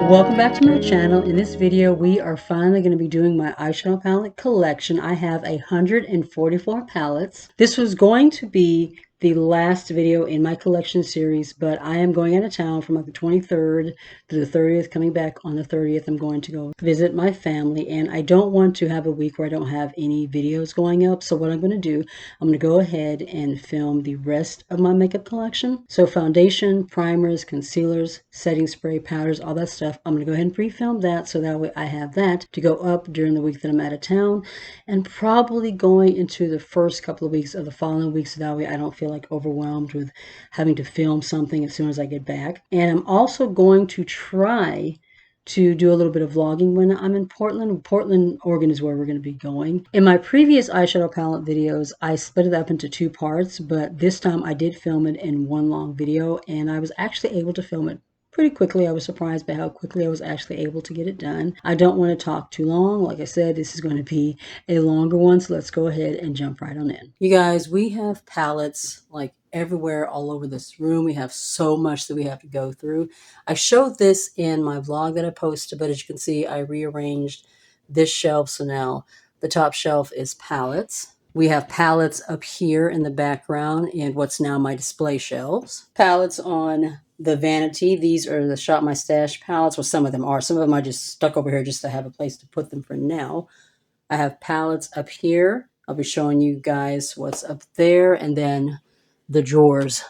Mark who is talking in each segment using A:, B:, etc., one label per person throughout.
A: Welcome back to my channel. In this video, we are finally going to be doing my eyeshadow palette collection. I have 144 palettes. This was going to be the last video in my collection series, but I am going out of town from like the 23rd to the 30th, coming back on the 30th. I'm going to go visit my family, and I don't want to have a week where I don't have any videos going up. So what I'm going to do, I'm going to go ahead and film the rest of my makeup collection. So foundation, primers, concealers, setting spray, powders, all that stuff. I'm going to go ahead and pre-film that so that way I have that to go up during the week that I'm out of town, and probably going into the first couple of weeks of the following week, so that way I don't feel like overwhelmed with having to film something as soon as I get back. And I'm also going to try to do a little bit of vlogging when I'm in Portland. Portland, Oregon is where we're going to be going. In my previous eyeshadow palette videos, I split it up into two parts, but this time I did film it in one long video, and I was actually able to film it pretty quickly. I was surprised by how quickly I was actually able to get it done. I don't want to talk too long. Like I said, this is going to be a longer one, so let's go ahead and jump right on in. You guys, we have palettes like everywhere all over this room. We have so much that we have to go through. I showed this in my vlog that I posted, but as you can see, I rearranged this shelf. So now the top shelf is palettes. We have palettes up here in the background and what's now my display shelves. Palettes on the vanity. These are the Shop My Stash palettes. Well, some of them are. Some of them I just stuck over here just to have a place to put them for now. I have palettes up here. I'll be showing you guys what's up there. And then the drawers.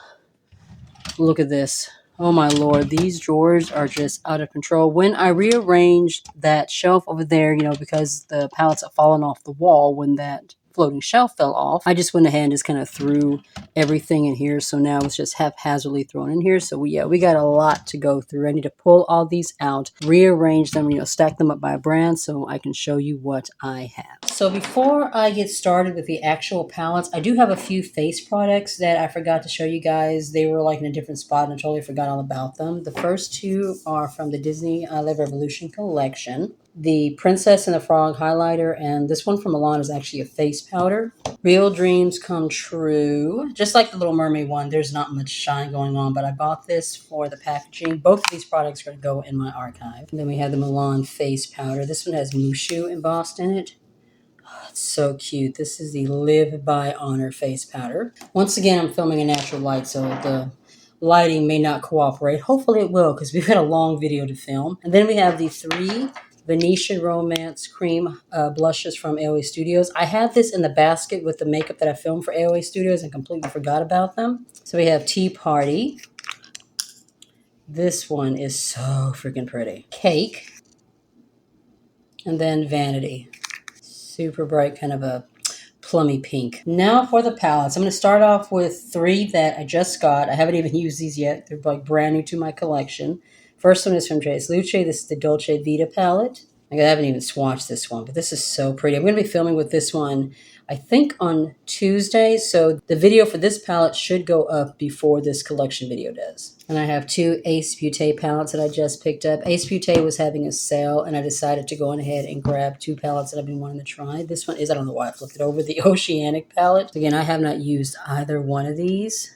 A: Look at this. Oh my Lord, these drawers are just out of control. When I rearranged that shelf over there, you know, because the palettes have fallen off the wall when that floating shelf fell off, I just went ahead and just kind of threw everything in here. So now it's just haphazardly thrown in here. So we got a lot to go through. I need to pull all these out, rearrange them, you know, stack them up by brand so I can show you what I have. So before I get started with the actual palettes, I do have a few face products that I forgot to show you guys. They were like in a different spot and I totally forgot all about them. The first two are from the Disney Live Revolution collection. The Princess and the Frog highlighter, and this one from Milani is actually a face powder. Real dreams come true. Just like the Little Mermaid one, there's not much shine going on, but I bought this for the packaging. Both of these products are going to go in my archive. And then we have the Milan face powder. This one has Mushu embossed in it. Oh, it's so cute. This is the Live by Honor face powder. Once again, I'm filming in natural light, so the lighting may not cooperate. Hopefully it will, because we've got a long video to film. And then we have the three Venetian Romance Cream blushes from AOA Studios. I had this in the basket with the makeup that I filmed for AOA Studios and completely forgot about them. So we have Tea Party. This one is so freaking pretty. Cake. And then Vanity. Super bright, kind of a plummy pink. Now for the palettes. I'm going to start off with three that I just got. I haven't even used these yet. They're like brand new to my collection. First one is from Tres Luce. This is the Dolce Vita palette. I haven't even swatched this one, but this is so pretty. I'm going to be filming with this one, I think, on Tuesday. So the video for this palette should go up before this collection video does. And I have two Ace Beauty palettes that I just picked up. Ace Beauty was having a sale, and I decided to go on ahead and grab two palettes that I've been wanting to try. This one is, I don't know why I flipped it over, the Oceanic palette. Again, I have not used either one of these.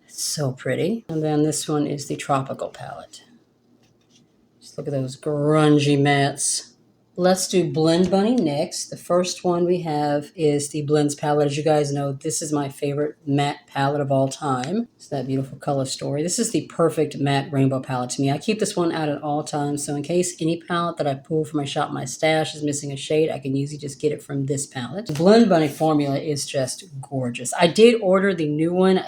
A: So pretty. And then this one is the Tropical palette. Just look at those grungy mattes. Let's do Blend Bunny next. The first one we have is the Blends palette. As you guys know, this is my favorite matte palette of all time. It's that beautiful color story. This is the perfect matte rainbow palette to me. I keep this one out at all times, so in case any palette that I pull from my Shop My Stash is missing a shade, I can usually just get it from this palette. The Blend Bunny formula is just gorgeous. I did order the new one,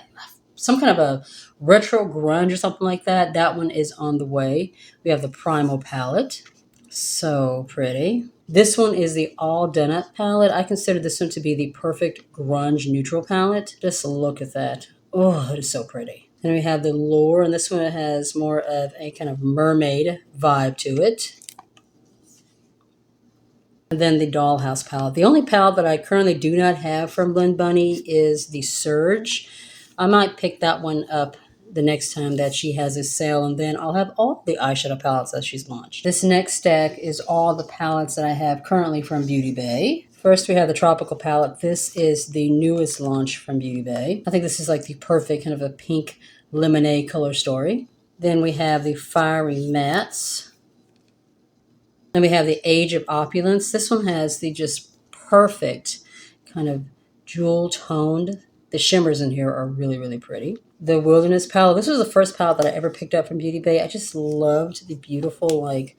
A: some kind of a retro grunge or something like that. That one is on the way. We have the Primal palette. So pretty. This one is the All Done Up palette. I consider this one to be the perfect grunge neutral palette. Just look at that. Oh, it is so pretty. Then we have the Lure, and this one has more of a kind of mermaid vibe to it. And then the Dollhouse palette. The only palette that I currently do not have from Blend Bunny is the Surge. I might pick that one up the next time that she has a sale, and then I'll have all the eyeshadow palettes that she's launched. This next stack is all the palettes that I have currently from Beauty Bay. First, we have the Tropical palette. This is the newest launch from Beauty Bay. I think this is like the perfect kind of a pink lemonade color story. Then we have the Fiery Mattes. Then we have the Age of Opulence. This one has the just perfect kind of jewel toned. The shimmers in here are really, really pretty. The Wilderness palette. This was the first palette that I ever picked up from Beauty Bay. I just loved the beautiful like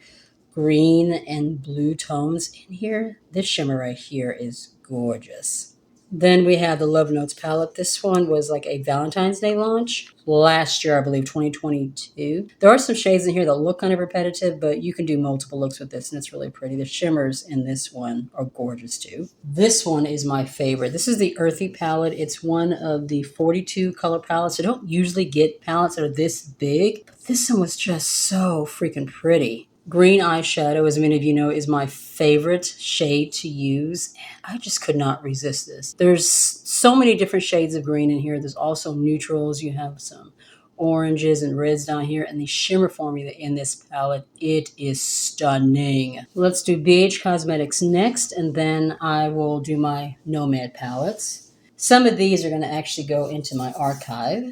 A: green and blue tones in here. This shimmer right here is gorgeous. Then we have the Love Notes palette. This one was like a Valentine's Day launch last year, I believe, 2022. There are some shades in here that look kind of repetitive, but you can do multiple looks with this, and it's really pretty. The shimmers in this one are gorgeous too. This one is my favorite. This is the Earthy palette. It's one of the 42 color palettes. I don't usually get palettes that are this big, but this one was just so freaking pretty. Green eyeshadow, as many of you know, is my favorite shade to use. I just could not resist this. There's so many different shades of green in here. There's also neutrals. You have some oranges and reds down here. And the shimmer formula in this palette, it is stunning. Let's do BH Cosmetics next, and then I will do my Nomad palettes. Some of these are going to actually go into my archive.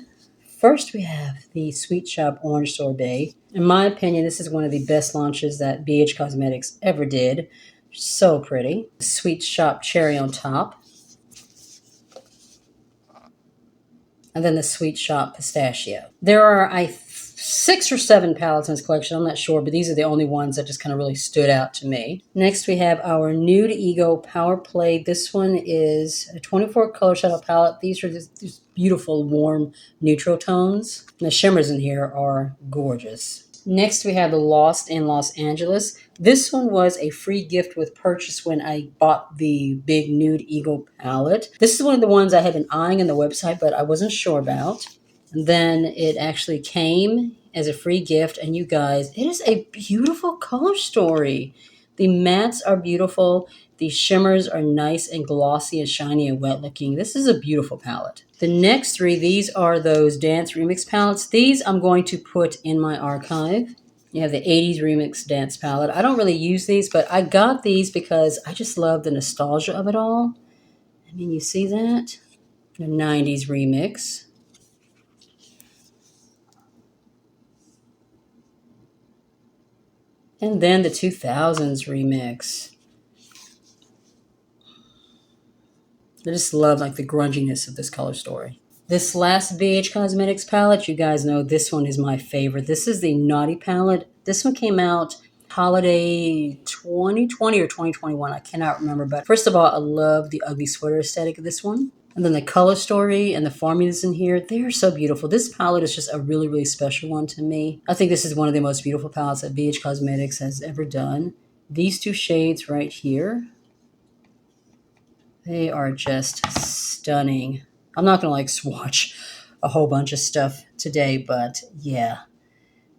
A: First, we have the Sweet Shop Orange Sorbet. In my opinion, this is one of the best launches that BH Cosmetics ever did. So pretty. Sweet Shop Cherry on top. And then the Sweet Shop Pistachio. There are 6 or 7 palettes in this collection. I'm not sure, but these are the only ones that just kind of really stood out to me. Next, we have our Nude Ego Power Play. This one is a 24 color shadow palette. These are just beautiful, warm, neutral tones. And the shimmers in here are gorgeous. Next, we have the Lost in Los Angeles. This one was a free gift with purchase when I bought the big Nude Ego palette. This is one of the ones I had been eyeing on the website, but I wasn't sure about. And then it actually came as a free gift. And you guys, it is a beautiful color story. The mattes are beautiful. The shimmers are nice and glossy and shiny and wet looking. This is a beautiful palette. The next 3, these are those Dance Remix palettes. These I'm going to put in my archive. You have the 80s Remix Dance palette. I don't really use these, but I got these because I just love the nostalgia of it all. I mean, you see that? The 90s Remix. And then the 2000s Remix. I just love like the grunginess of this color story. This last BH Cosmetics palette, you guys know this one is my favorite. This is the Naughty palette. This one came out holiday 2020 or 2021. I cannot remember. But first of all, I love the ugly sweater aesthetic of this one. And then the color story and the formulas in here, they are so beautiful. This palette is just a really, really special one to me. I think this is one of the most beautiful palettes that BH Cosmetics has ever done. These 2 shades right here, they are just stunning. I'm not going to like swatch a whole bunch of stuff today, but yeah,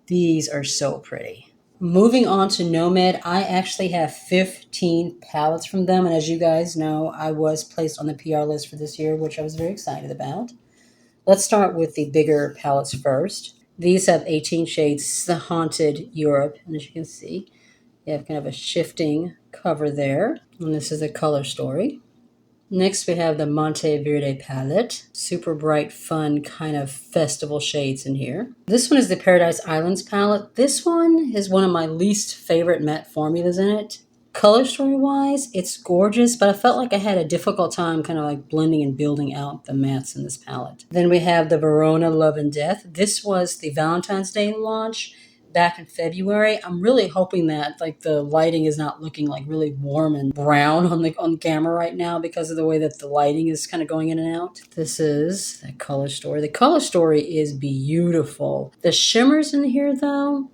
A: these are so pretty. Moving on to Nomad, I actually have 15 palettes from them. And as you guys know, I was placed on the PR list for this year, which I was very excited about. Let's start with the bigger palettes first. These have 18 shades, the Haunted Europe. And as you can see, you have kind of a shifting cover there. And this is the color story. Next, we have the Monteverde palette. Super bright, fun, kind of festival shades in here. This one is the Paradise Islands palette. This one is one of my least favorite matte formulas in it. Color story-wise, it's gorgeous, but I felt like I had a difficult time kind of like blending and building out the mattes in this palette. Then we have the Verona Love and Death. This was the Valentine's Day launch back in February. I'm really hoping that like the lighting is not looking like really warm and brown on camera right now because of the way that the lighting is kind of going in and out. This is the color story. The color story is beautiful. The shimmers in here though,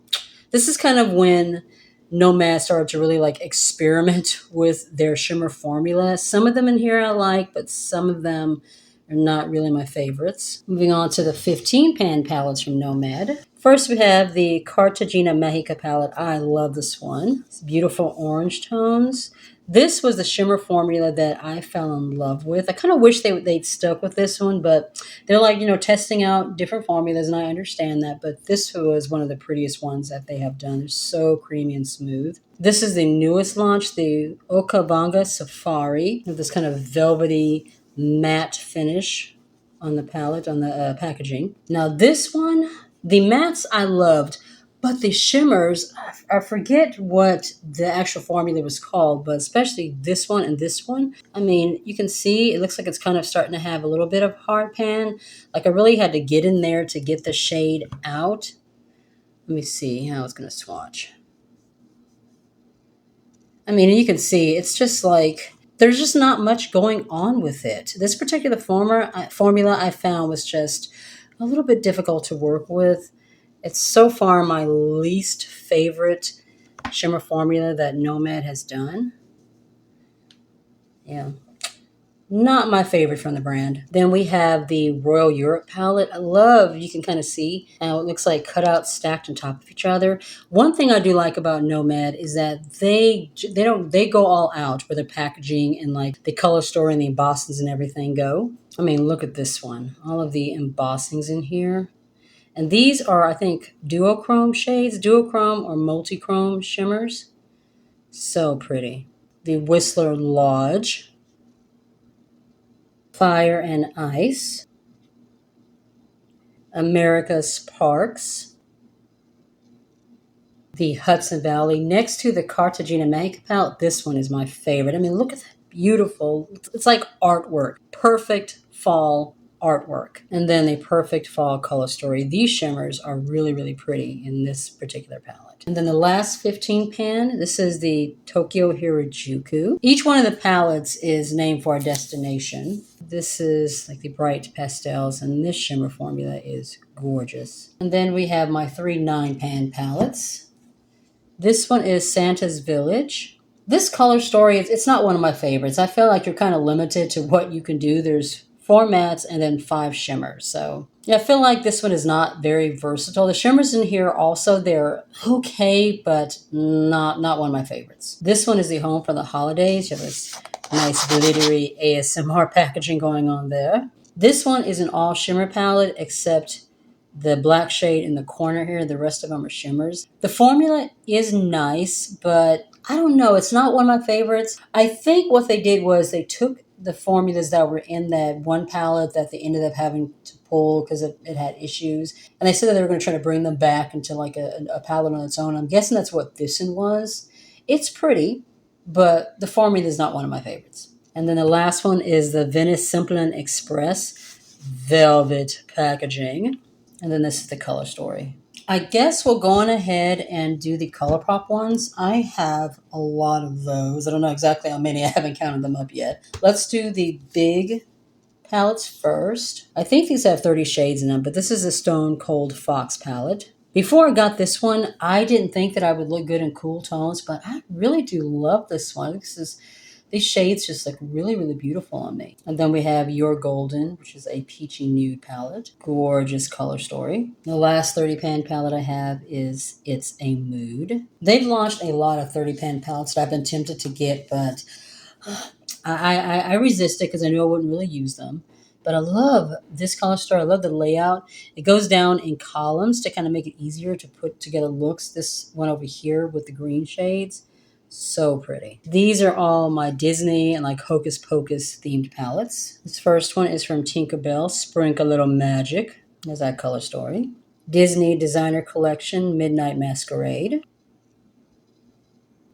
A: this is kind of when Nomad started to really like experiment with their shimmer formula. Some of them in here I like, but some of them are not really my favorites. Moving on to the 15 pan palettes from Nomad. First, we have the Cartagena Mexica palette. I love this one. It's beautiful orange tones. This was the shimmer formula that I fell in love with. I kind of wish they'd stuck with this one, but they're like, you know, testing out different formulas, and I understand that. But this was one of the prettiest ones that they have done. They're so creamy and smooth. This is the newest launch, the Okavanga Safari, with this kind of velvety matte finish on the palette, on the packaging. Now this one, The mattes I loved, but the shimmers, I forget what the actual formula was called, but especially this one and this one. I mean, you can see it looks like it's kind of starting to have a little bit of hard pan. Like I really had to get in there to get the shade out. Let me see how it's going to swatch. I mean, you can see it's just like there's just not much going on with it. This particular formula I found was just a little bit difficult to work with. It's so far my least favorite shimmer formula that Nomad has done. Yeah, not my favorite from the brand. Then we have the Royal Europe palette. I love, you can kind of see how it looks like cutouts stacked on top of each other. One thing I do like about Nomad is that they go all out where the packaging and like the color story and the embossings and everything go. I mean, look at this one. All of the embossings in here. And these are, I think, duochrome shades, duochrome or multichrome shimmers. So pretty. The Whistler Lodge, Fire and Ice, America's Sparks, the Hudson Valley. Next to the Cartagena makeup palette, this one is my favorite. I mean, look at that beautiful, it's like artwork. Perfect fall artwork. And then the perfect fall color story. These shimmers are really, really pretty in this particular palette. And then the last 15 pan, this is the Tokyo Hirajuku. Each one of the palettes is named for a destination. This is like the bright pastels, and this shimmer formula is gorgeous. And then we have my 3 9-pan palettes. This one is Santa's Village. This color story, it's not one of my favorites. I feel like you're kind of limited to what you can do. There's 4 mattes and then 5 shimmers. So yeah, I feel like this one is not very versatile. The shimmers in here also, they're okay, but not one of my favorites. This one is the Home for the Holidays. You have this nice glittery ASMR packaging going on there. This one is an all shimmer palette except the black shade in the corner here. The rest of them are shimmers. The formula is nice, but I don't know. It's not one of my favorites. I think what they did was they took the formulas that were in that one palette that they ended up having to pull because it had issues. And they said that they were going to try to bring them back into like a palette on its own. I'm guessing that's what this one was. It's pretty, but the formula is not one of my favorites. And then the last one is the Venice Simplon Express velvet packaging. And then this is the color story. I guess we'll go on ahead and do the Colourpop ones. I have a lot of those. I don't know exactly how many. I haven't counted them up yet. Let's do the big palettes first. I think these have 30 shades in them, but this is the Stone Cold Fox palette. Before I got this one, I didn't think that I would look good in cool tones, but I really do love this one. These shades just look really, really beautiful on me. And then we have Your Golden, which is a peachy nude palette. Gorgeous color story. The last 30-pan palette I have is It's a Mood. They've launched a lot of 30-pan palettes that I've been tempted to get, but I resisted because I knew I wouldn't really use them. But I love this color story. I love the layout. It goes down in columns to kind of make it easier to put together looks. This one over here with the green shades. So pretty. These are all my Disney and like Hocus Pocus themed palettes. This first one is from Tinkerbell, Sprinkle a Little Magic. There's that color story. Disney Designer Collection, Midnight Masquerade.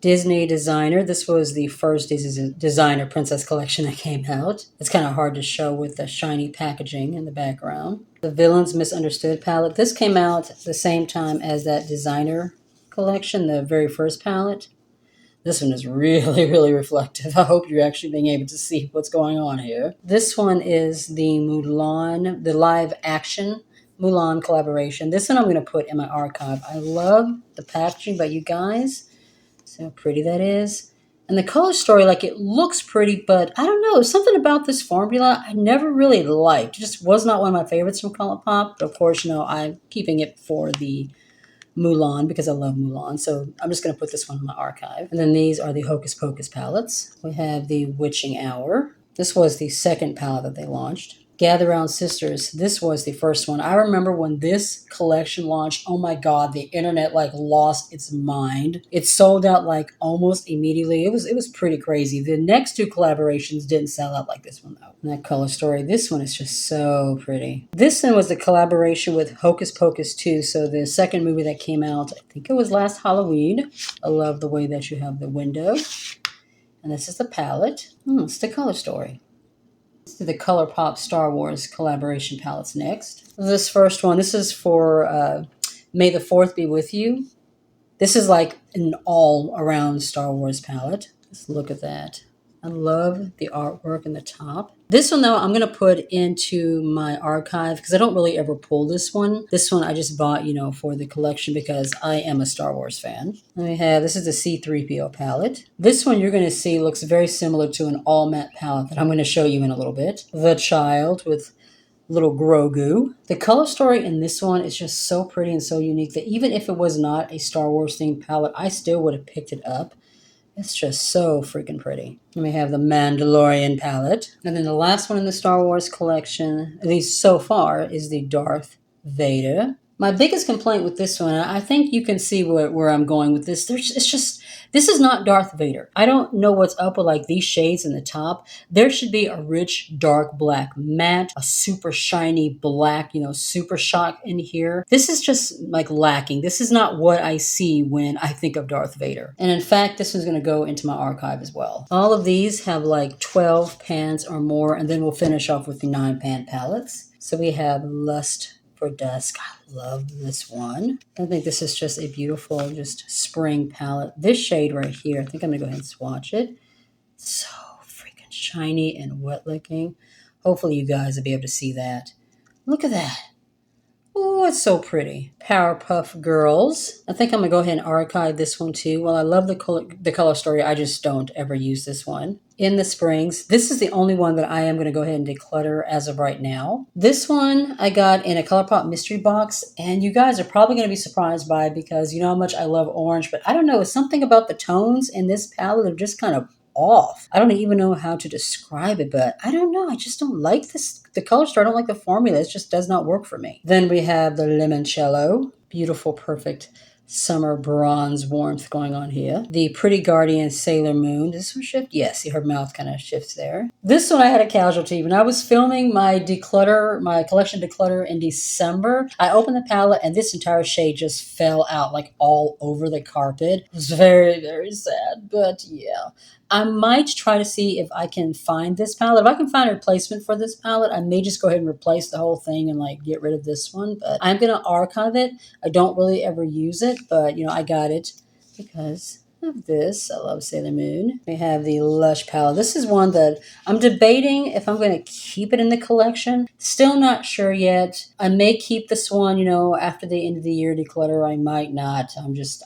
A: Disney Designer. This was the first Disney Designer Princess Collection that came out. It's kind of hard to show with the shiny packaging in the background. The Villains Misunderstood palette. This came out at the same time as that Designer Collection, the very first palette. This one is really, really reflective. I hope you're actually being able to see what's going on here. This one is the Mulan, the live action Mulan collaboration. This one I'm going to put in my archive. I love the packaging, but you guys, see how pretty that is? And the color story, like it looks pretty, but I don't know, something about this formula I never really liked. It just was not one of my favorites from Colourpop. But of course, you know, I'm keeping it for the Mulan because I love Mulan. So I'm just going to put this one in my archive. And then these are the Hocus Pocus palettes. We have the Witching Hour. This was the second palette that they launched. Gather Round Sisters. This was the first one. I remember when this collection launched, oh my God, the internet like lost its mind. It sold out like almost immediately. It was pretty crazy. The next two collaborations didn't sell out like this one though. And that color story, this one is just so pretty. This one was a collaboration with Hocus Pocus 2. So the second movie that came out, I think it was last Halloween. I love the way that you have the window. And this is the palette. It's the color story. Let's do the Colourpop Star Wars collaboration palettes next. This first one, this is for May the 4th Be With You. This is like an all-around Star Wars palette. Let's look at that. I love the artwork in the top. This one, though, I'm going to put into my archive because I don't really ever pull this one. This one I just bought, for the collection because I am a Star Wars fan. Then we have, this is the C-3PO palette. This one you're going to see looks very similar to an all-matte palette that I'm going to show you in a little bit. The Child with little Grogu. The color story in this one is just so pretty and so unique that even if it was not a Star Wars themed palette, I still would have picked it up. It's just so freaking pretty. And we have the Mandalorian palette. And then the last one in the Star Wars collection, at least so far, is the Darth Vader. My biggest complaint with this one, I think you can see where I'm going with this. This is not Darth Vader. I don't know what's up with like these shades in the top. There should be a rich, dark black matte, a super shiny black, super shock in here. This is just like lacking. This is not what I see when I think of Darth Vader. And in fact, this one's going to go into my archive as well. All of these have like 12 pans or more, and then we'll finish off with the 9-pan palettes. So we have Lust for Dusk. I love this one. I think this is just a beautiful, just spring palette. This shade right here, I think I'm gonna go ahead and swatch it. So freaking shiny and wet looking. Hopefully you guys will be able to see that. Look at that. Oh, it's so pretty. Powerpuff Girls. I think I'm gonna go ahead and archive this one too. Well, I love the color story. I just don't ever use this one. In the Springs. This is the only one that I am going to go ahead and declutter as of right now. This one I got in a Colourpop mystery box, and you guys are probably going to be surprised by it because you know how much I love orange, but I don't know, it's something about the tones in this palette are just kind of off. I don't even know how to describe it, but I don't know. I just don't like the color story. I don't like the formula. It just does not work for me. Then we have the Limoncello. Beautiful, perfect summer bronze warmth going on here. The Pretty Guardian Sailor Moon. Does this one shift? Yes, see her mouth kind of shifts there. This one I had a casualty. When I was filming my collection declutter in December, I opened the palette and this entire shade just fell out like all over the carpet. It was very, very sad, but yeah. I might try to see if I can find this palette. If I can find a replacement for this palette, I may just go ahead and replace the whole thing and like get rid of this one. But I'm going to archive it. I don't really ever use it, but I got it because of this. I love Sailor Moon. We have the Lush palette. This is one that I'm debating if I'm going to keep it in the collection. Still not sure yet. I may keep this one, after the end of the year declutter. I might not.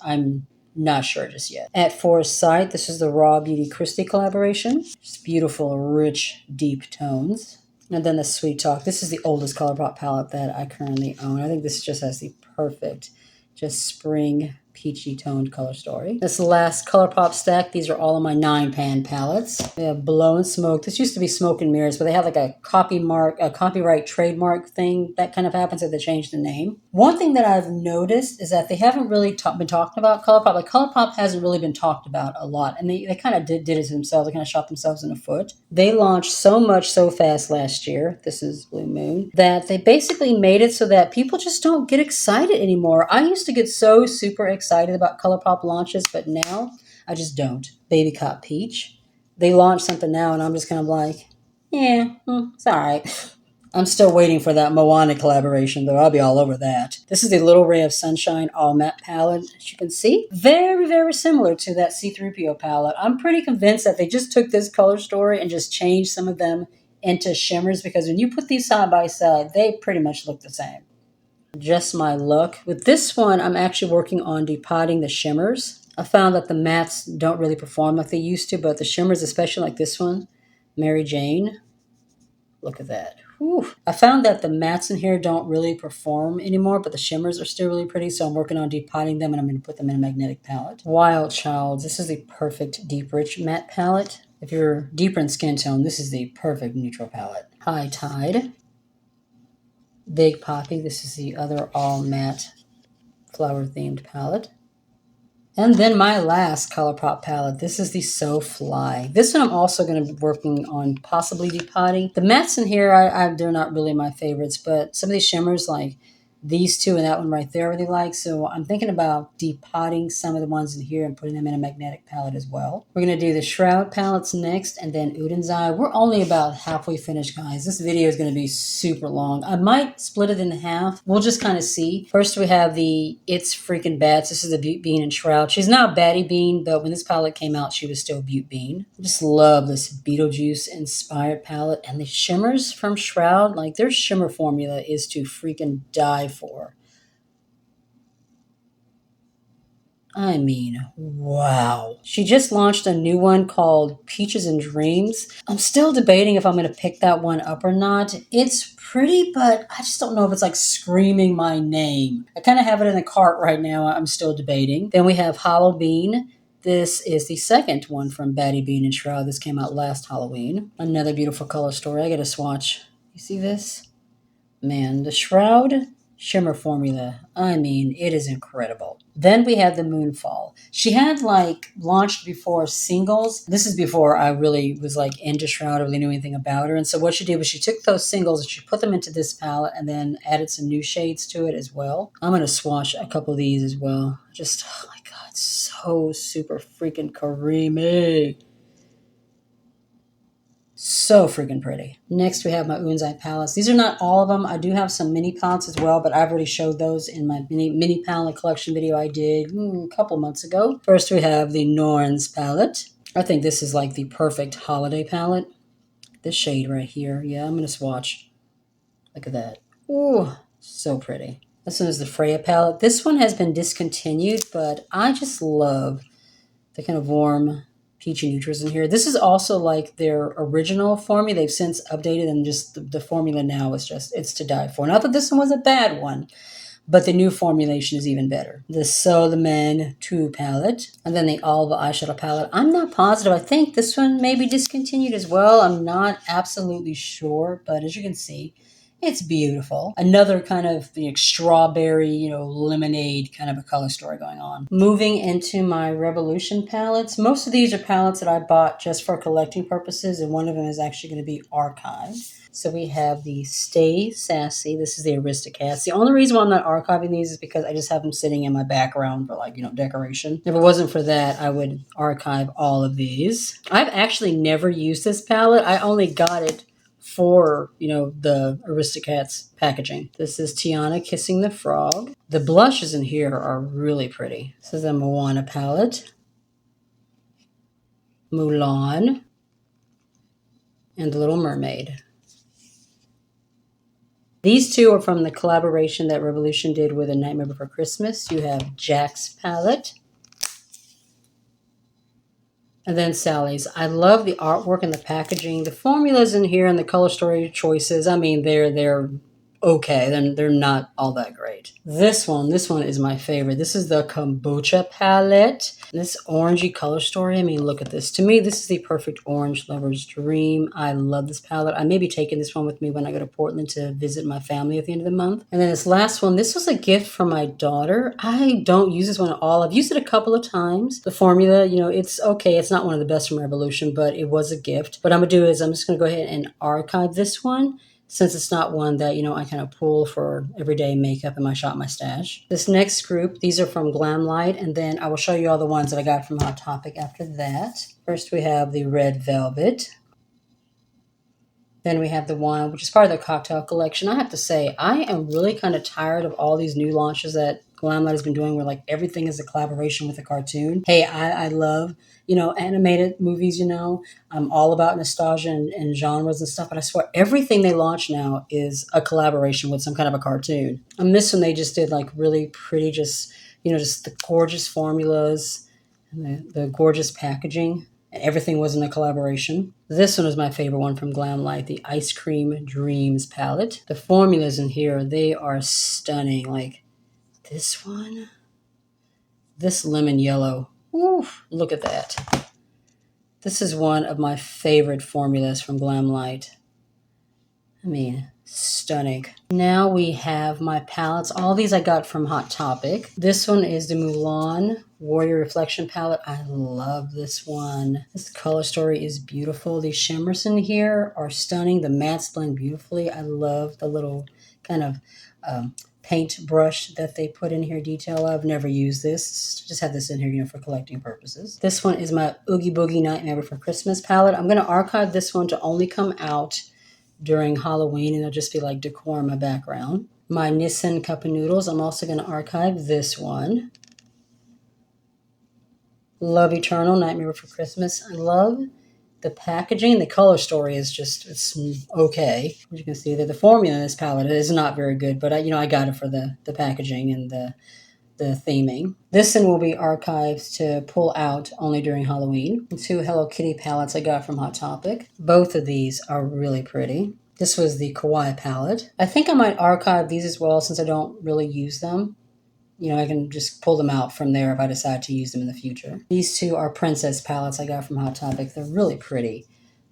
A: I'm not sure just yet. At Forest Sight, this is the Raw Beauty Christie collaboration. Just beautiful, rich, deep tones. And then the Sweet Talk. This is the oldest Colourpop palette that I currently own. I think this just has the perfect, just spring, peachy toned color story. This last Colourpop stack, these are all of my 9-pan palettes. We have Blow and Smoke. This used to be Smoke and Mirrors, but they have like a copyright trademark thing that kind of happens if they change the name. One thing that I've noticed is that they haven't really been talking about Colourpop. Like Colourpop hasn't really been talked about a lot, and they kind of did it themselves. They kind of shot themselves in the foot. They launched so much so fast last year, this is Blue Moon, that they basically made it so that people just don't get excited anymore. I used to get so super excited about Colourpop launches, but now I just don't. Baby Cop Peach. They launched something now, and I'm just kind of like, yeah, it's all right. I'm still waiting for that Moana collaboration, though. I'll be all over that. This is the Little Ray of Sunshine All Matte palette. As you can see, very, very similar to that C-3PO palette. I'm pretty convinced that they just took this color story and just changed some of them into shimmers, because when you put these side by side, they pretty much look the same. Just my luck. With this one, I'm actually working on depotting the shimmers. I found that the mattes don't really perform like they used to, but the shimmers, especially like this one, Mary Jane, look at that. Whew. I found that the mattes in here don't really perform anymore, but the shimmers are still really pretty, so I'm working on depotting them, and I'm going to put them in a magnetic palette. Wild Child. This is the perfect deep rich matte palette. If you're deeper in skin tone, this is the perfect neutral palette. High Tide. Big Poppy. This is the other all matte flower themed palette. And then my last Colourpop palette. This is the So Fly. This one I'm also going to be working on possibly depotting. The mattes in here, they're not really my favorites, but some of these shimmers like these two and that one right there I really like. So I'm thinking about depotting some of the ones in here and putting them in a magnetic palette as well. We're going to do the Shroud palettes next and then Uden's Eye. We're only about halfway finished, guys. This video is going to be super long. I might split it in half. We'll just kind of see. First we have the It's Freaking Bats. This is the Butte Bean and Shroud. She's now Baddie Bean, but when this palette came out, she was still Butte Bean. I just love this Beetlejuice inspired palette. And the shimmers from Shroud, like their shimmer formula is to freaking die for. I mean, wow. She just launched a new one called Peaches and Dreams. I'm still debating if I'm going to pick that one up or not. It's pretty, but I just don't know if it's like screaming my name. I kind of have it in the cart right now. I'm still debating. Then we have Hollow Bean. This is the second one from Baddie Bean and Shroud. This came out last Halloween. Another beautiful color story. I got to swatch. You see this? Man, the Shroud shimmer formula, I mean, it is incredible. Then we have the Moonfall. She had like launched before singles. This is before I really was like into Shroud or really knew anything about her. And so what she did was she took those singles and she put them into this palette and then added some new shades to it as well. I'm going to swatch a couple of these as well. Just, oh my God, so super freaking creamy. So freaking pretty. Next, we have my Uden's Eye palettes. These are not all of them. I do have some mini palettes as well, but I've already showed those in my mini palette collection video I did a couple months ago. First, we have the Norns palette. I think this is like the perfect holiday palette. This shade right here. Yeah, I'm going to swatch. Look at that. Ooh, so pretty. This one is the Freya palette. This one has been discontinued, but I just love the kind of warm peachy neutrals in here. This is also like their original formula. They've since updated and just the formula now is just, it's to die for. Not that this one was a bad one, but the new formulation is even better. The So the Men 2 palette. And then the Alba eyeshadow palette. I'm not positive. I think this one may be discontinued as well. I'm not absolutely sure, but as you can see, it's beautiful. Another kind of strawberry, lemonade kind of a color story going on. Moving into my Revolution palettes. Most of these are palettes that I bought just for collecting purposes, and one of them is actually going to be archived. So we have the Stay Sassy. This is the Aristocats. The only reason why I'm not archiving these is because I just have them sitting in my background for decoration. If it wasn't for that, I would archive all of these. I've actually never used this palette. I only got it for, the Aristocats packaging. This is Tiana Kissing the Frog. The blushes in here are really pretty. This is a Moana palette. Mulan. And The Little Mermaid. These two are from the collaboration that Revolution did with A Nightmare Before Christmas. You have Jack's palette. And then Sally's. I love the artwork and the packaging. The formulas in here and the color story choices, I mean, they're okay. They're not all that great. This one is my favorite. This is the Kombucha palette. This orangey color story, I mean, look at this. To me, this is the perfect orange lover's dream. I love this palette. I may be taking this one with me when I go to Portland to visit my family at the end of the month. And then this last one, this was a gift from my daughter. I don't use this one at all. I've used it a couple of times. The formula, it's okay. It's not one of the best from Revolution, but it was a gift. What I'm going to do is I'm just going to go ahead and archive this one, since it's not one that, I kind of pull for everyday makeup in my shop, my stash. This next group, these are from Glamlight, and then I will show you all the ones that I got from Hot Topic after that. First, we have the Red Velvet. Then we have the one, which is part of the cocktail collection. I have to say, I am really kind of tired of all these new launches that Glamlight has been doing where everything is a collaboration with a cartoon. Hey, I love, animated movies, I'm all about nostalgia and genres and stuff, but I swear everything they launch now is a collaboration with some kind of a cartoon. I miss when they just did really pretty, just the gorgeous formulas and the gorgeous packaging. And everything was in a collaboration. This one is my favorite one from Glamlight, the Ice Cream Dreams palette. The formulas in here, they are stunning. This one, this lemon yellow. Ooh, look at that. This is one of my favorite formulas from Glamlight. I mean, Stunning. Now we have my palettes. All these I got from Hot Topic. This one is the Mulan Warrior Reflection palette. I love this one. This color story is beautiful. These shimmers in here are stunning. The mattes blend beautifully. I love the little kind of paint brush that they put in here detail. I've never used this. Just have this in here, for collecting purposes. This one is my Oogie Boogie Nightmare Before Christmas palette. I'm going to archive this one to only come out during Halloween, and it'll just be like decor in my background. My Nissan Cup of Noodles, I'm also going to archive this one. Love Eternal, Nightmare Before Christmas. I love the packaging. The color story is just, it's okay. As you can see, the formula in this palette is not very good, but I got it for the packaging and the theming. This one will be archived to pull out only during Halloween. The 2 Hello Kitty palettes I got from Hot Topic. Both of these are really pretty. This was the Kawaii palette. I think I might archive these as well since I don't really use them. I can just pull them out from there if I decide to use them in the future. These 2 are Princess palettes I got from Hot Topic. They're really pretty.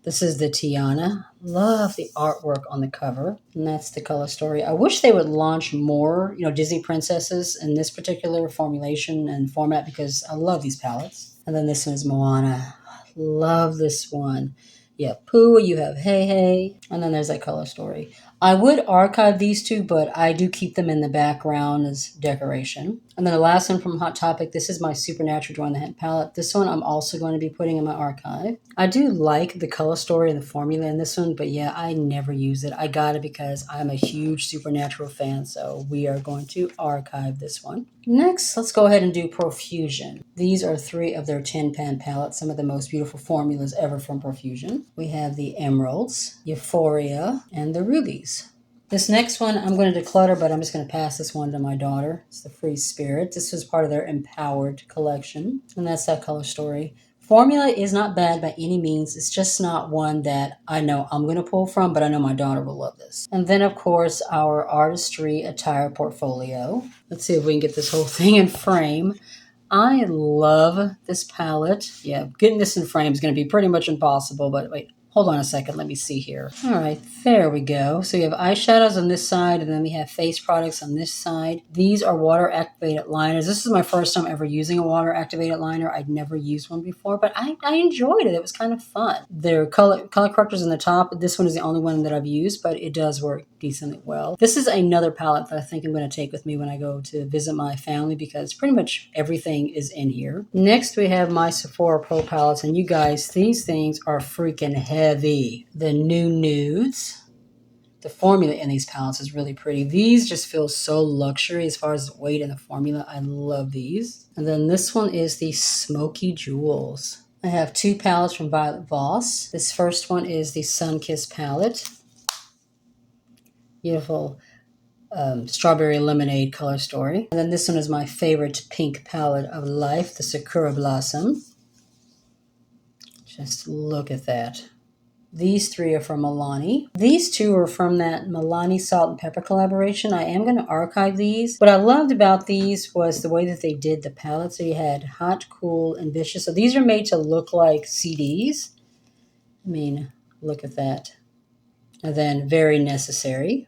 A: This is the Tiana. Love the artwork on the cover. And that's the color story. I wish they would launch more, Disney princesses in this particular formulation and format because I love these palettes. And then this one is Moana. Love this one. You have Pooh, you have Hey Hey, and then there's that color story. I would archive these 2, but I do keep them in the background as decoration. And then the last one from Hot Topic, this is my Supernatural Draw in the Hat palette. This one I'm also going to be putting in my archive. I do like the color story and the formula in this one, but yeah, I never use it. I got it because I'm a huge Supernatural fan, so we are going to archive this one. Next, let's go ahead and do Profusion. These are 3 of their 10-pan palettes, some of the most beautiful formulas ever from Profusion. We have the Emeralds, Euphoria, and the Rubies. This next one I'm going to declutter, but I'm just going to pass this one to my daughter. It's the Free Spirit. This was part of their Empowered collection, and that's that color story. Formula is not bad by any means. It's just not one that I know I'm going to pull from, but I know my daughter will love this. And then, of course, our Artistry Attire portfolio. Let's see if we can get this whole thing in frame. I love this palette. Yeah, getting this in frame is going to be pretty much impossible, but wait. Hold on a second. Let me see here. All right, there we go. So you have eyeshadows on this side, and then we have face products on this side. These are water-activated liners. This is my first time ever using a water-activated liner. I'd never used one before, but I enjoyed it. It was kind of fun. There are color correctors on the top. This one is the only one that I've used, but it does work decently well. This is another palette that I think I'm going to take with me when I go to visit my family because pretty much everything is in here. Next, we have my Sephora Pro palettes, and you guys, these things are freaking heavy. The new nudes. The formula in these palettes is really pretty. These just feel so luxury as far as the weight and the formula. I love these. And then this one is the Smoky Jewels. I have 2 palettes from Violet Voss. This first one is the Sunkissed palette. Beautiful strawberry lemonade color story. And then this one is my favorite pink palette of life, the Sakura Blossom. Just look at that. These 3 are from Milani. These 2 are from that Milani Salt and Pepper collaboration. I am going to archive these. What I loved about these was the way that they did the palette. So you had Hot, Cool, and Vicious. So these are made to look like CDs. I mean, look at that. And then Very Necessary.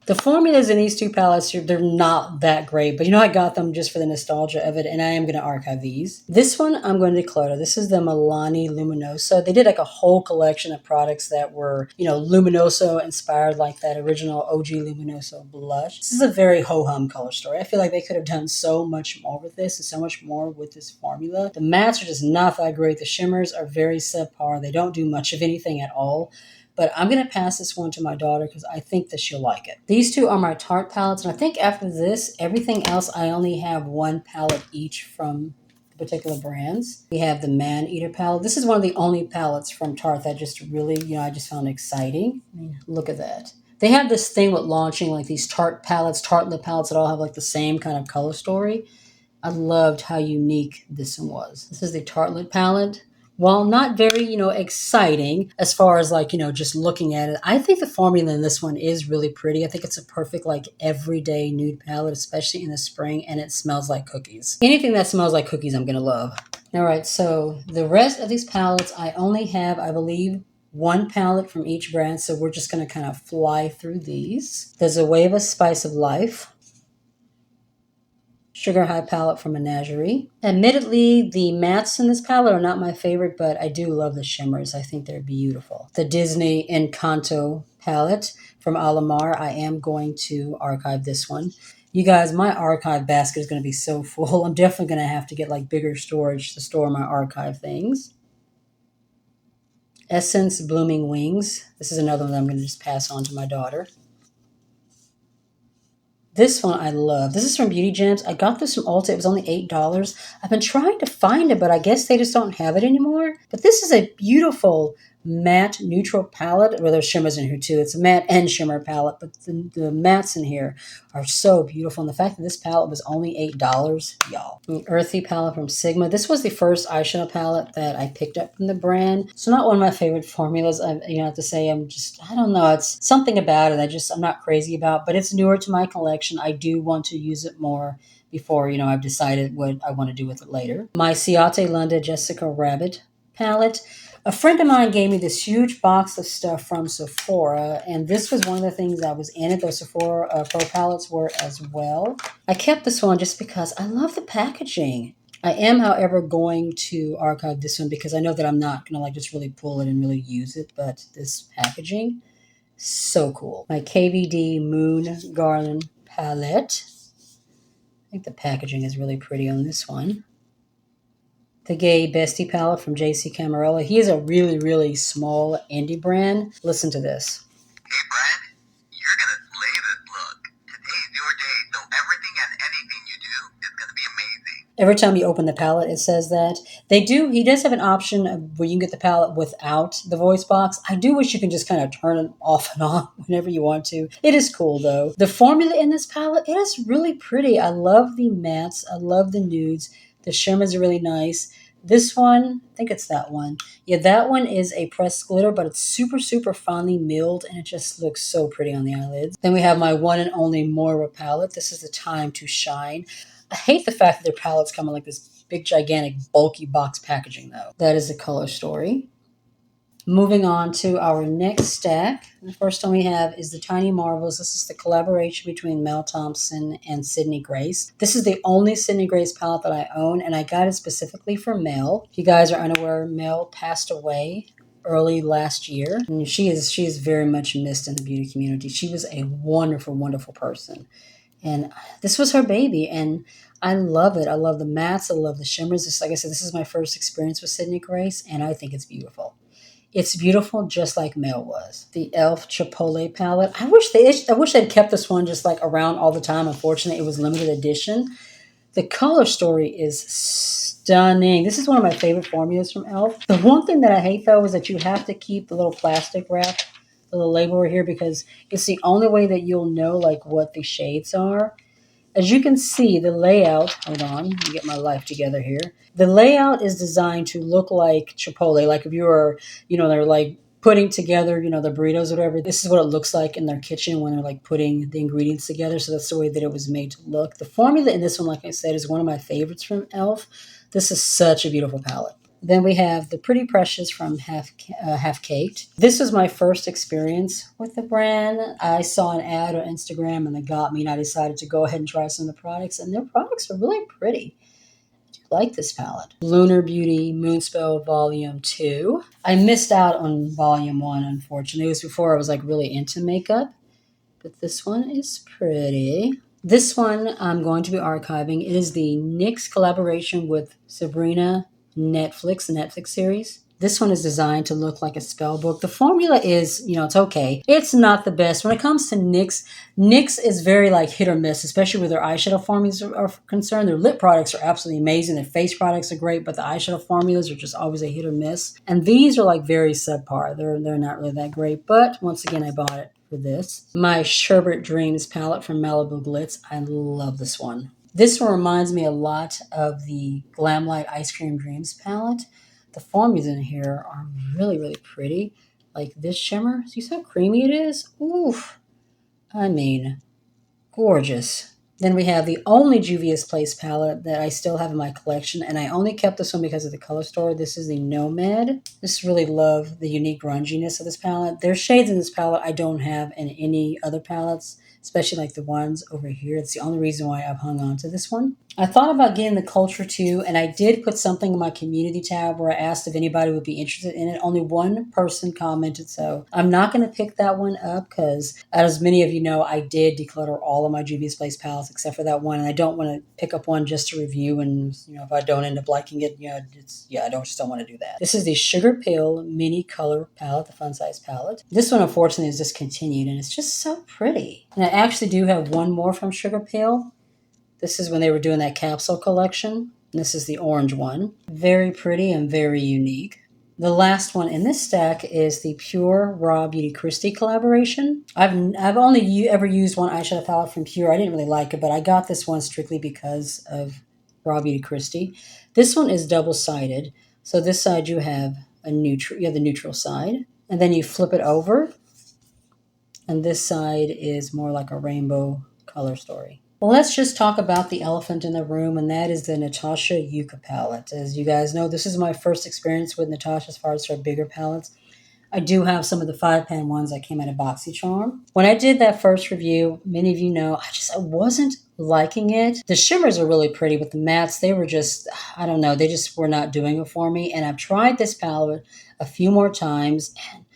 A: The formulas in these 2 palettes, they're not that great, but I got them just for the nostalgia of it, and I am going to archive these. This one I'm going to declutter. This is the Milani Luminosa. They did like a whole collection of products that were, Luminosa inspired, like that original OG Luminosa blush. This is a very ho-hum color story. I feel like they could have done so much more with this and so much more with this formula. The mattes are just not that great. The shimmers are very subpar. They don't do much of anything at all. But I'm going to pass this one to my daughter because I think that she'll like it. These 2 are my Tarte palettes. And I think after this, everything else, I only have 1 palette each from the particular brands. We have the Man Eater palette. This is one of the only palettes from Tarte that just really, I just found exciting. I mean, look at that. They have this thing with launching like these Tarte palettes, Tarte lip palettes that all have like the same kind of color story. I loved how unique this one was. This is the Tarte lip palette. While not very, exciting as far as like, just looking at it, I think the formula in this one is really pretty. I think it's a perfect like everyday nude palette, especially in the spring, and it smells like cookies. Anything that smells like cookies, I'm going to love. All right, so the rest of these palettes, I only have, I believe, one palette from each brand, so we're just going to kind of fly through these. There's a Wave of Spice of Life, Sugar High palette from Menagerie. Admittedly, the mattes in this palette are not my favorite, but I do love the shimmers. I think they're beautiful. The Disney Encanto palette from Alamar. I am going to archive this one. You guys, my archive basket is going to be so full. I'm definitely going to have to get like bigger storage to store my archive things. Essence Blooming Wings. This is another one that I'm going to just pass on to my daughter. This one I love. This is from Beauty Gems. I got this from Ulta. It was only $8. I've been trying to find it, but I guess they just don't have it anymore. But this is a beautiful matte neutral palette. Well, there's shimmers in here too. It's a matte and shimmer palette, but the mattes in here are so beautiful. And the fact that this palette was only $8, y'all. An earthy palette from Sigma. This was the first eyeshadow palette that I picked up from the brand. So not one of my favorite formulas. I have to say I don't know. It's something about it I'm not crazy about, but it's newer to my collection. I do want to use it more before, I've decided what I want to do with it later. My Ciate Lunda Jessica Rabbit palette. A friend of mine gave me this huge box of stuff from Sephora, and this was one of the things that was in it. Those Sephora Pro palettes were as well. I kept this one just because I love the packaging. I am, however, going to archive this one because I know that I'm not going to like just really pull it and really use it, but this packaging, so cool. My KVD Moon Garland palette. I think the packaging is really pretty on this one. The Gay Bestie palette from JC Camarella. He is a really, really small indie brand. Listen to this.
B: Hey, Brad, you're going to slay this look. Today's your day, so everything and anything you do is going to be amazing.
A: Every time you open the palette, it says that. He does have an option where you can get the palette without the voice box. I do wish you can just kind of turn it off and on whenever you want to. It is cool, though. The formula in this palette, it is really pretty. I love the mattes. I love the nudes. The shimmers are really nice. This one, I think it's that one. Yeah, that one is a pressed glitter, but it's super, super finely milled, and it just looks so pretty on the eyelids. Then we have my one and only Moira palette. This is the Time to Shine. I hate the fact that their palettes come in like this big, gigantic, bulky box packaging, though. That is the Color Story. Moving on to our next stack. The first one we have is the Tiny Marvels. This is the collaboration between Mel Thompson and Sydney Grace. This is the only Sydney Grace palette that I own, and I got it specifically for Mel. If you guys are unaware, Mel passed away early last year, and she is very much missed in the beauty community. She was a wonderful, wonderful person, and this was her baby, and I love it. I love the mattes. I love the shimmers. Just like I said, this is my first experience with Sydney Grace, and I think it's beautiful. It's beautiful just like Mel was. The e.l.f. Chipotle palette. I wish they'd kept this one just like around all the time. Unfortunately, it was limited edition. The Color Story is stunning. This is one of my favorite formulas from e.l.f. The one thing that I hate, though, is that you have to keep the little plastic wrap, the little label right here, because it's the only way that you'll know like what the shades are. As you can see, the layout, hold on, let me get my life together here. The layout is designed to look like Chipotle, like if you were, they're like putting together, the burritos or whatever. This is what it looks like in their kitchen when they're like putting the ingredients together. So that's the way that it was made to look. The formula in this one, like I said, is one of my favorites from e.l.f. This is such a beautiful palette. Then we have the Pretty Precious from Half Caked. This was my first experience with the brand. I saw an ad on Instagram and it got me, and I decided to go ahead and try some of the products, and their products are really pretty. I do like this palette. Lunar Beauty Moonspell Volume 2. I missed out on Volume 1, unfortunately. It was before I was like really into makeup, but this one is pretty. This one I'm going to be archiving. It is the NYX collaboration with Sabrina Netflix, the Netflix series. This one is designed to look like a spell book. The formula is, it's okay. It's not the best. When it comes to NYX is very like hit or miss, especially with their eyeshadow formulas are concerned. Their lip products are absolutely amazing. Their face products are great, but the eyeshadow formulas are just always a hit or miss. And these are like very subpar. They're not really that great. But once again, I bought it for this. My Sherbet Dreams palette from Malibu Glitz. I love this one. This one reminds me a lot of the Glamlight Ice Cream Dreams palette. The formulas in here are really, really pretty. Like this shimmer. See how creamy it is? Oof. I mean, gorgeous. Then we have the only Juvia's Place palette that I still have in my collection, and I only kept this one because of the color story. This is the Nomad. Just really love the unique grunginess of this palette. There's shades in this palette I don't have in any other palettes, especially like the ones over here. It's the only reason why I've hung on to this one. I thought about getting the Culture too, and I did put something in my community tab where I asked if anybody would be interested in it. Only one person commented, so I'm not going to pick that one up because, as many of you know, I did declutter all of my Juvia's Place palettes except for that one, and I don't want to pick up one just to review. And if I don't end up liking it, I don't want to do that. This is the Sugar Pill Mini Color Palette, the fun size palette. This one, unfortunately, is discontinued, and it's just so pretty. And I actually do have one more from Sugar Pill. This is when they were doing that capsule collection. This is the orange one. Very pretty and very unique. The last one in this stack is the Pure Raw Beauty Christie collaboration. I've only ever used one eyeshadow palette from Pure. I didn't really like it, but I got this one strictly because of Raw Beauty Christie. This one is double-sided. So this side you have the neutral side, and then you flip it over, and this side is more like a rainbow color story. Well, let's just talk about the elephant in the room, and that is the Natasha Yucca palette. As you guys know, this is my first experience with Natasha as far as her bigger palettes. I do have some of the 5-pan ones that came out of BoxyCharm. When I did that first review, many of you know, I wasn't liking it. The shimmers are really pretty, but the mattes, they were just, I don't know, they just were not doing it for me. And I've tried this palette a few more times, and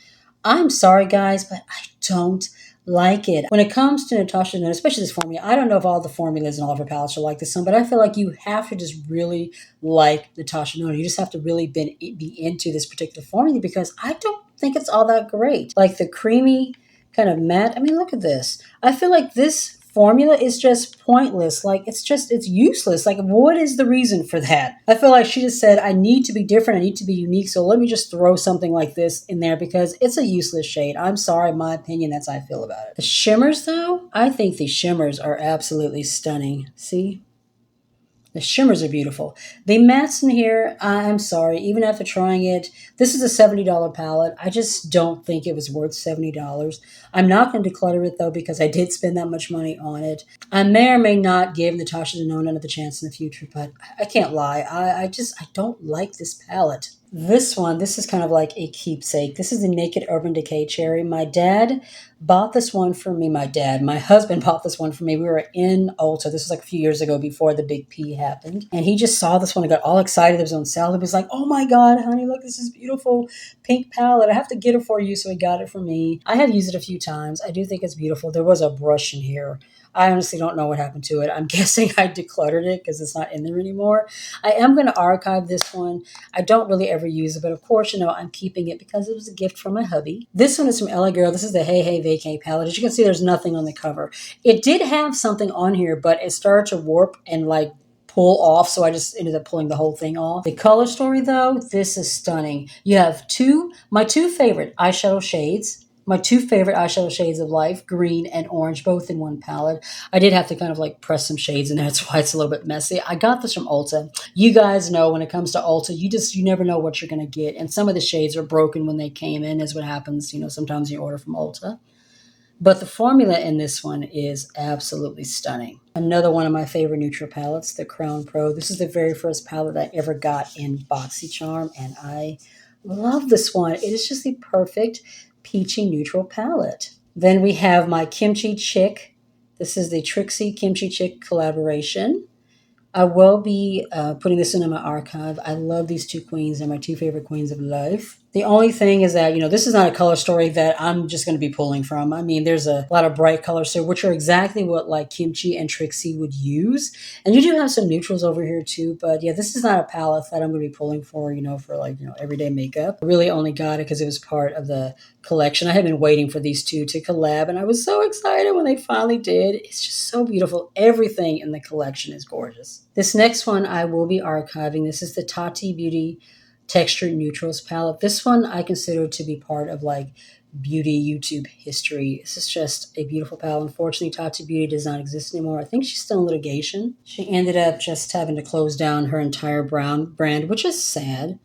A: I'm sorry, guys, but I don't like it. When it comes to Natasha Denona, especially this formula, I don't know if all the formulas and all of her palettes are like this one, but I feel like you have to just really like Natasha Denona. You just have to really be into this particular formula because I don't think it's all that great. Like the creamy kind of matte. I mean, look at this. I feel like this formula is just pointless. Like it's useless. Like what is the reason for that? I feel like she just said, I need to be different. I need to be unique. So let me just throw something like this in there because it's a useless shade. I'm sorry, my opinion, that's how I feel about it. The shimmers though, I think the shimmers are absolutely stunning. See? The shimmers are beautiful. The mattes in here, I'm sorry, even after trying it, this is a $70 palette. I just don't think it was worth $70. I'm not going to declutter it though because I did spend that much money on it. I may or may not give Natasha Denona another chance in the future, but I can't lie. I don't like this palette. This is kind of like a keepsake. This is the Naked Urban Decay Cherry. My dad bought this one for me. My husband bought this one for me. We were in Ulta. This was like a few years ago before the big P happened. And he just saw this one and got all excited. It was on sale. He was like, oh my God, honey, look, this is beautiful pink palette. I have to get it for you. So he got it for me. I have used it a few times. I do think it's beautiful. There was a brush in here. I honestly don't know what happened to it. I'm guessing I decluttered it because it's not in there anymore. I am going to archive this one. I don't really ever use it, but of course, I'm keeping it because it was a gift from my hubby. This one is from LA Girl. This is the Hey Hey Vacay palette. As you can see, there's nothing on the cover. It did have something on here, but it started to warp and like pull off, so I just ended up pulling the whole thing off. The color story, though, this is stunning. You have my two favorite eyeshadow shades. My two favorite eyeshadow shades of life, green and orange, both in one palette. I did have to kind of like press some shades in there. That's why it's a little bit messy. I got this from Ulta. You guys know when it comes to Ulta, you never know what you're going to get. And some of the shades are broken when they came in, is what happens, sometimes you order from Ulta. But the formula in this one is absolutely stunning. Another one of my favorite neutral palettes, the Crown Pro. This is the very first palette I ever got in BoxyCharm, and I love this one. It is just the perfect peachy neutral palette. Then we have my Kimchi Chick. This is the Trixie Kimchi Chick collaboration. I will be putting this into my archive. I love these two queens. They're my two favorite queens of life. The only thing is that, this is not a color story that I'm just going to be pulling from. I mean, there's a lot of bright colors here, which are exactly what like Kimchi and Trixie would use. And you do have some neutrals over here too. But yeah, this is not a palette that I'm going to be pulling for, for everyday makeup. I really only got it because it was part of the collection. I had been waiting for these two to collab, and I was so excited when they finally did. It's just so beautiful. Everything in the collection is gorgeous. This next one I will be archiving. This is the Tarte Beauty Textured Neutrals palette. This one I consider to be part of like beauty YouTube history. This is just a beautiful palette. Unfortunately, Tarte Beauty does not exist anymore. I think she's still in litigation. She ended up just having to close down her entire brand, which is sad.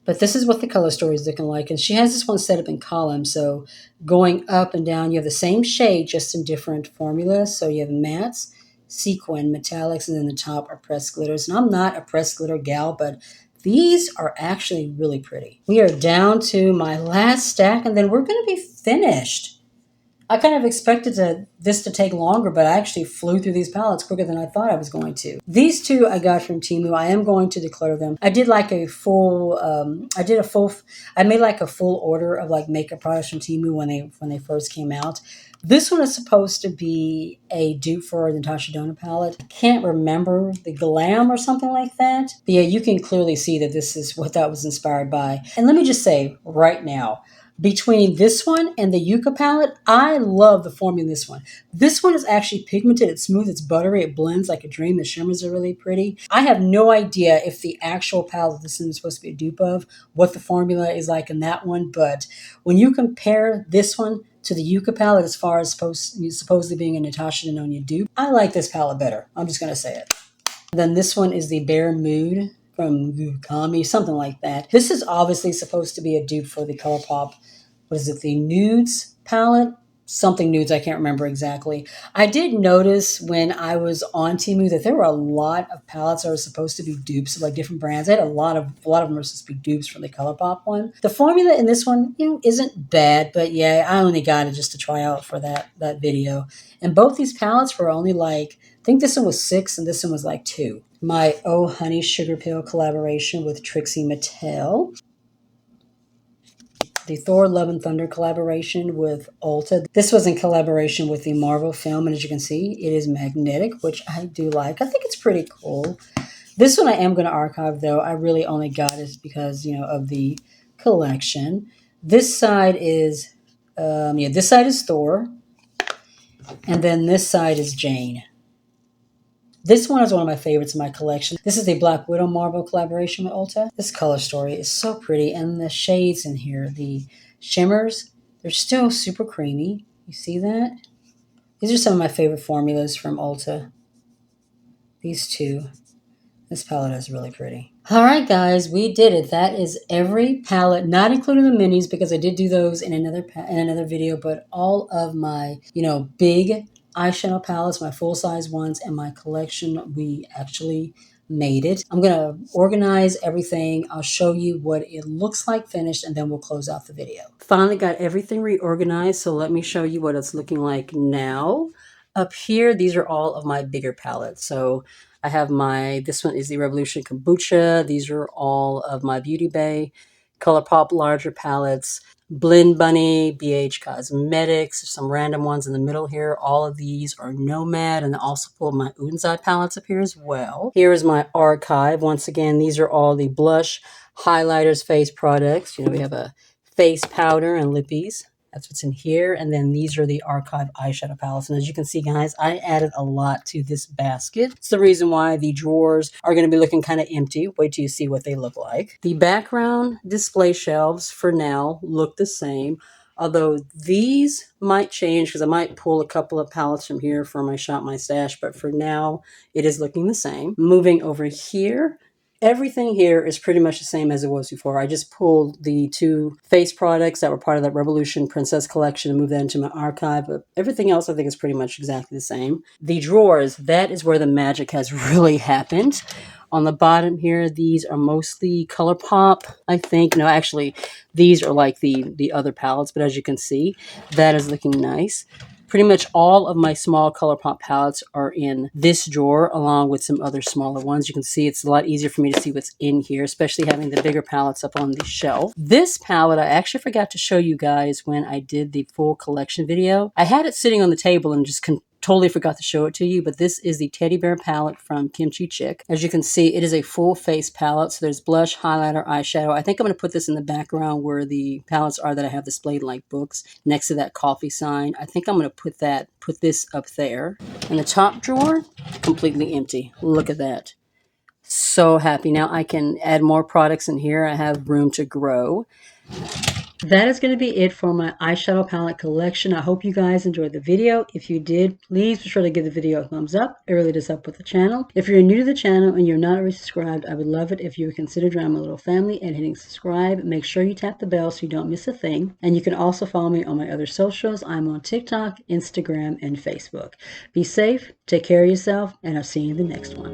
A: But this is what the color story is looking like. And she has this one set up in columns. So going up and down, you have the same shade, just in different formulas. So you have mattes, sequin metallics, and then the top are pressed glitters. And I'm not a pressed glitter gal, but these are actually really pretty. We are down to my last stack, and then we're going to be finished. I kind of expected this to take longer, but I actually flew through these palettes quicker than I thought I was going to. These two I got from Temu. I am going to declutter them. I did like a full, I made like a full order of like makeup products from Temu when they first came out. This one is supposed to be a dupe for the Natasha Denona palette. I can't remember, the Glam or something like that. But yeah, you can clearly see that this is what that was inspired by. And let me just say right now, between this one and the Yucca palette, I love the formula in this one. This one is actually pigmented, it's smooth, it's buttery, it blends like a dream. The shimmers are really pretty. I have no idea if the actual palette this is supposed to be a dupe of, what the formula is like in that one, but when you compare this one to the Yucca palette as far as supposedly being a Natasha Denona dupe, I like this palette better. I'm just going to say it. Then this one is the Bare Mood from Gukami, something like that. This is obviously supposed to be a dupe for the Colourpop, what is it, the Nudes palette? Something Nudes, I can't remember exactly. I did notice when I was on Temu that there were a lot of palettes that were supposed to be dupes of like different brands. I had a lot of them were supposed to be dupes from the Colourpop one. The formula in this one, isn't bad, but yeah, I only got it just to try out for that video. And both these palettes were only like, I think this one was 6 and this one was like 2. My Oh Honey Sugar Pill collaboration with Trixie Mattel. The Thor Love and Thunder collaboration with Ulta. This was in collaboration with the Marvel film, and as you can see, it is magnetic, which I do like. I think it's pretty cool. This one I am going to archive, though. I really only got it because, of the collection. This side is, this side is Thor, and then this side is Jane. This one is one of my favorites in my collection. This is the Black Widow Marble collaboration with Ulta. This color story is so pretty, and the shades in here, the shimmers, they're still super creamy. You see that? These are some of my favorite formulas from Ulta. These two. This palette is really pretty. All right, guys, we did it. That is every palette, not including the minis because I did do those in another video, but all of my, big eyeshadow palettes, my full-size ones, and my collection, we actually made it. I'm going to organize everything. I'll show you what it looks like finished, and then we'll close out the video. Finally got everything reorganized, so let me show you what it's looking like now. Up here, these are all of my bigger palettes. So I have this one is the Revolution Kombucha. These are all of my Beauty Bay, Colourpop larger palettes, Blend Bunny, BH Cosmetics, some random ones in the middle here. All of these are Nomad, and I also pulled my Unzai palettes up here as well. Here is my archive. Once again, these are all the blush, highlighters, face products. We have a face powder and lippies. That's what's in here. And then these are the archive eyeshadow palettes. And as you can see, guys, I added a lot to this basket. It's the reason why the drawers are going to be looking kind of empty. Wait till you see what they look like. The background display shelves for now look the same. Although these might change because I might pull a couple of palettes from here for my Shop My Stash. But for now, it is looking the same. Moving over here. Everything here is pretty much the same as it was before. I just pulled the 2 face products that were part of that Revolution Princess collection and moved that into my archive. But everything else I think is pretty much exactly the same. The drawers, that is where the magic has really happened. On the bottom here, these are mostly Colourpop, I think. No, actually, these are like the other palettes. But as you can see, that is looking nice. Pretty much all of my small Colourpop palettes are in this drawer along with some other smaller ones. You can see it's a lot easier for me to see what's in here, especially having the bigger palettes up on the shelf. This palette I actually forgot to show you guys when I did the full collection video. I had it sitting on the table and just totally forgot to show it to you, but this is the Teddy Bear palette from Kimchi Chick. As you can see, it is a full face palette. So there's blush, highlighter, eyeshadow. I think I'm going to put this in the background where the palettes are that I have displayed like books next to that coffee sign. I think I'm going to put this up there. And the top drawer, completely empty. Look at that. So happy. Now I can add more products in here. I have room to grow. That is going to be it for my eyeshadow palette collection. I hope you guys enjoyed the video. If you did, please be sure to give the video a thumbs up. It really does help with the channel. If you're new to the channel and you're not already subscribed, I would love it if you would consider joining my little family and hitting subscribe. Make sure you tap the bell so you don't miss a thing. And you can also follow me on my other socials. I'm on TikTok, Instagram, and Facebook. Be safe, take care of yourself, and I'll see you in the next one.